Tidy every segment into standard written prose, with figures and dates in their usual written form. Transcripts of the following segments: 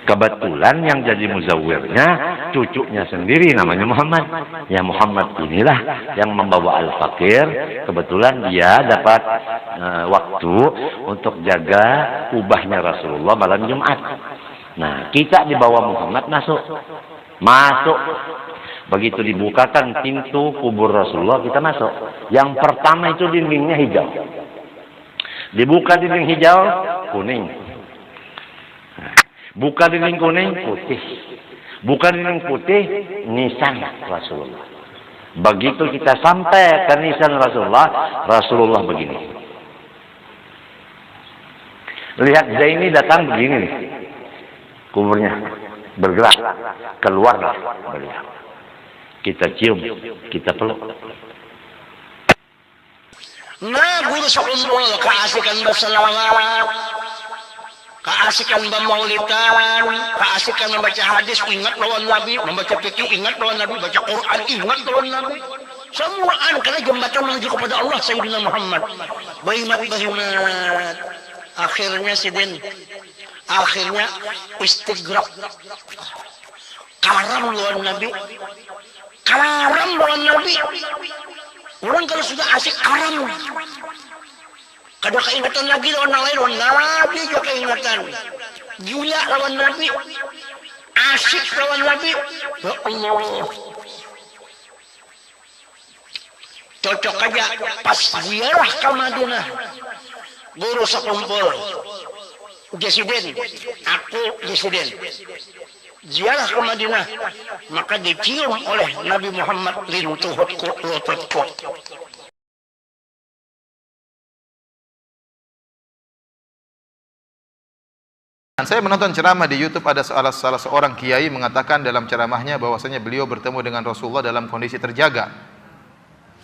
Kebetulan yang jadi muzawwirnya cucunya sendiri namanya Muhammad. Ya Muhammad inilah yang membawa Al-Fakir. Kebetulan dia dapat waktu untuk jaga kubahnya Rasulullah malam Jumat. Nah, kita di bawah Muhammad masuk. Begitu dibukakan pintu kubur Rasulullah, kita masuk. Yang pertama itu dindingnya hijau. Dibuka dinding hijau, kuning. Buka dinding kuning, putih. Buka dinding putih, nisan Rasulullah. Begitu kita sampai ke nisan Rasulullah, Rasulullah begini. Lihat Zaini datang begini nih. Kuburnya bergerak. Keluarlah beliau. Kita cium, kita peluk. Nagul sa umul, kaasikan ba sa lawang? Kaasikan ba maulitan? Kaasikan membaca hadis, ingat lawan Nabi. Membaca fikih, ingat lawan Nabi. Baca Quran, ingat lawan Nabi. Semuaan karena jembatan menuju kepada Allah Sayyidina Muhammad. Bahimat. Akhirnya sidin. Akhirnya istighraq. Karam lawan Nabi. Karam lawan Nabi. Orang kalau sudah asik karam, kada keingatan lagi lawan lain, Nabi juga keingatan. Gila lawan Nabi, asik lawan Nabi. Ya Allah, cocok aja pas ziarah ke Madinah. Guru sekumpul, Jesiden, aku Jesiden. Ziarah ke Madinah, maka dicium oleh Nabi Muhammad lintuhutku lututku. Saya menonton ceramah di YouTube, ada salah seorang kiai mengatakan dalam ceramahnya bahwasanya beliau bertemu dengan Rasulullah dalam kondisi terjaga.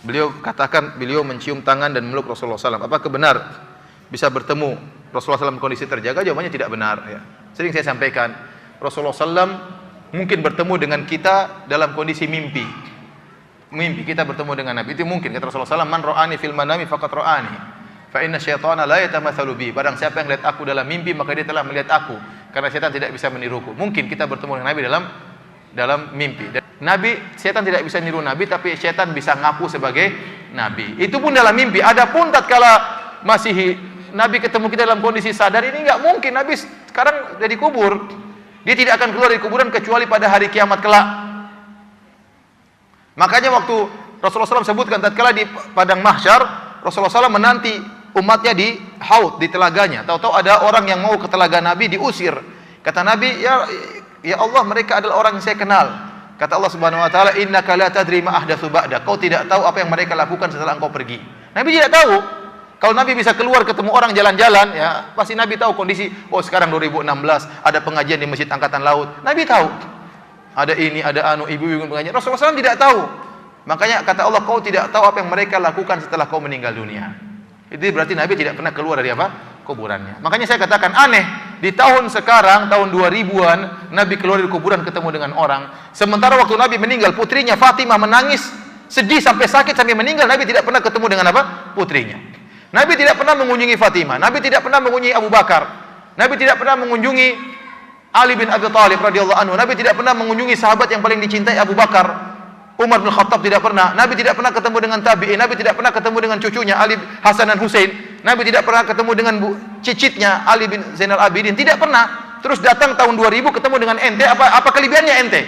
Beliau katakan beliau mencium tangan dan meluk Rasulullah SAW. Apakah benar bisa bertemu Rasulullah SAW kondisi terjaga? Jawabannya tidak benar. Ya. Sering saya sampaikan, Rasulullah SAW mungkin bertemu dengan kita dalam kondisi mimpi. Mimpi kita bertemu dengan Nabi itu mungkin. Kata Rasulullah SAW, man ra'ani fil manami faqad ra'ani, fa inna syaitana la yatamatsalu bi. Barang siapa yang melihat aku dalam mimpi, maka dia telah melihat aku. Karena syaitan tidak bisa meniruku. Mungkin kita bertemu dengan Nabi dalam mimpi. Dan Nabi, syaitan tidak bisa niru Nabi, tapi syaitan bisa ngaku sebagai Nabi. Itu pun dalam mimpi. Adapun tatkala masih Nabi ketemu kita dalam kondisi sadar, ini enggak mungkin. Nabi sekarang sudah dikubur. Dia tidak akan keluar dari kuburan kecuali pada hari kiamat kelak. Makanya waktu Rasulullah SAW sebutkan tatkala di padang mahsyar, Rasulullah SAW menanti umatnya di haud, di telaganya. Tahu-tahu ada orang yang mau ke telaga Nabi, diusir. Kata Nabi, ya Allah, mereka adalah orang yang saya kenal. Kata Allah Subhanahu wa taala, innaka la tadri ma ahdatsu ba'da. Kau tidak tahu apa yang mereka lakukan setelah engkau pergi. Nabi tidak tahu. Kalau Nabi bisa keluar ketemu orang jalan-jalan, ya pasti Nabi tahu kondisi. Oh sekarang 2016 ada pengajian di Masjid Angkatan Laut. Nabi tahu. Ada ini, ada ibu-ibu pengajian. Rasulullah SAW tidak tahu. Makanya kata Allah, kau tidak tahu apa yang mereka lakukan setelah kau meninggal dunia. Itu berarti Nabi tidak pernah keluar dari apa? Kuburannya. Makanya saya katakan aneh. Di tahun sekarang, tahun 2000-an, Nabi keluar dari kuburan ketemu dengan orang. Sementara waktu Nabi meninggal, putrinya Fatimah menangis, sedih sampai sakit sampai meninggal. Nabi tidak pernah ketemu dengan apa? Putrinya. Nabi tidak pernah mengunjungi Fatimah, Nabi tidak pernah mengunjungi Abu Bakar, Nabi tidak pernah mengunjungi Ali bin Abi Thalib radhiyallahu anhu, Nabi tidak pernah mengunjungi sahabat yang paling dicintai Abu Bakar, Umar bin Khattab tidak pernah, Nabi tidak pernah ketemu dengan tabi'in, Nabi tidak pernah ketemu dengan cucunya Ali Hasan dan Husain, Nabi tidak pernah ketemu dengan cicitnya Ali bin Zainal Abidin, tidak pernah. Terus datang tahun 2000 ketemu dengan ente, apa kelebihannya ente?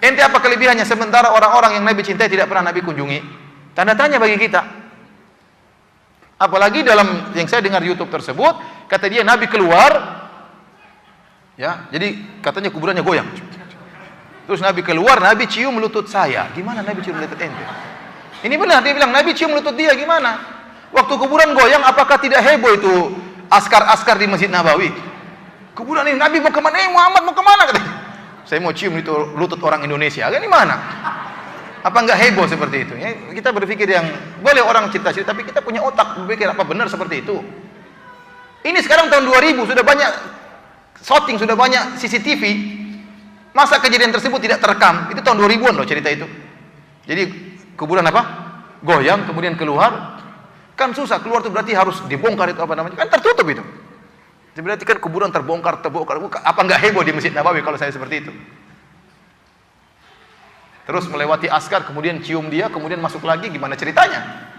Ente apa kelebihannya sementara orang-orang yang Nabi cintai tidak pernah Nabi kunjungi? Tanda tanya bagi kita. Apalagi dalam yang saya dengar YouTube tersebut, kata dia Nabi keluar, ya, jadi katanya kuburannya goyang. Terus Nabi keluar, Nabi cium lutut saya. Gimana Nabi cium lutut ente? Ini benar, dia bilang Nabi cium lutut dia, gimana? Waktu kuburan goyang, apakah tidak heboh itu askar-askar di Masjid Nabawi? Kuburan ini Nabi mau kemana? Muhammad mau kemana? Katanya. Saya mau cium itu lutut orang Indonesia. Kan di mana? Apa enggak heboh seperti itu? Ya, kita berpikir yang boleh orang cerita-cerita, tapi kita punya otak berpikir apa benar seperti itu. Ini sekarang tahun 2000 sudah banyak shooting, sudah banyak CCTV. Masa kejadian tersebut tidak terekam? Itu tahun 2000-an loh cerita itu. Jadi kuburan apa? Goyang kemudian keluar. Kan susah keluar itu berarti harus dibongkar itu apa namanya? Kan tertutup itu. Berarti kan kuburan terbongkar. Apa nggak heboh di Masjid Nabawi kalau saya seperti itu? Terus melewati askar, kemudian cium dia, kemudian masuk lagi, gimana ceritanya?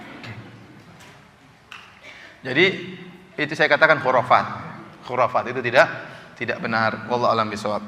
Jadi itu saya katakan khurafat. Khurafat itu tidak benar. Wallahu a'lam bishawab.